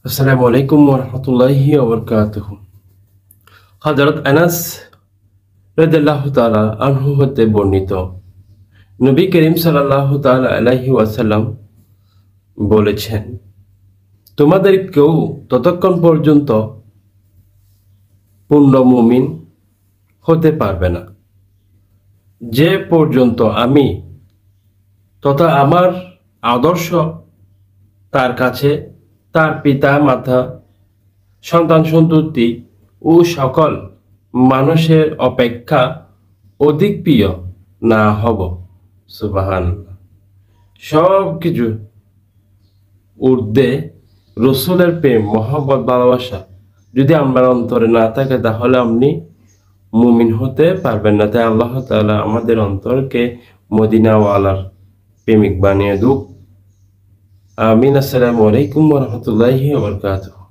আসসালামু আলাইকুম ওয়া রাহমাতুল্লাহি ওয়া বারাকাতুহু। হযরত আনাস রাদিয়াল্লাহু তাআলা আনহু হতে বর্ণিত, নবী করিম সাল্লাল্লাহু তাআলা আলাইহি ওয়াসাল্লাম বলেছেন, তোমাদের কেউ ততক্ষণ পর্যন্ত পূর্ণ মুমিন হতে পারবে না যে পর্যন্ত আমি তথা আমার আদর্শ তার কাছে তার পিতা মাতা, সন্তান সন্ততি ও সকল মানুষের অপেক্ষা অধিক প্রিয় না হব। সুবহানাল্লাহ। সব কিছু ঊর্ধ্বে রসুলের প্রেম, মহব্বত, ভালোবাসা যদি আমার অন্তরে না থাকে তাহলে আপনি মুমিন হতে পারবেন না। তাই আল্লাহ তাআলা আমাদের অন্তরকে মদিনাওয়ালার প্রেমিক বানিয়ে দুক। আমিন। আসসালামু আলাইকুম ওয়া রাহমাতুল্লাহি ওয়া বারাকাতুহু।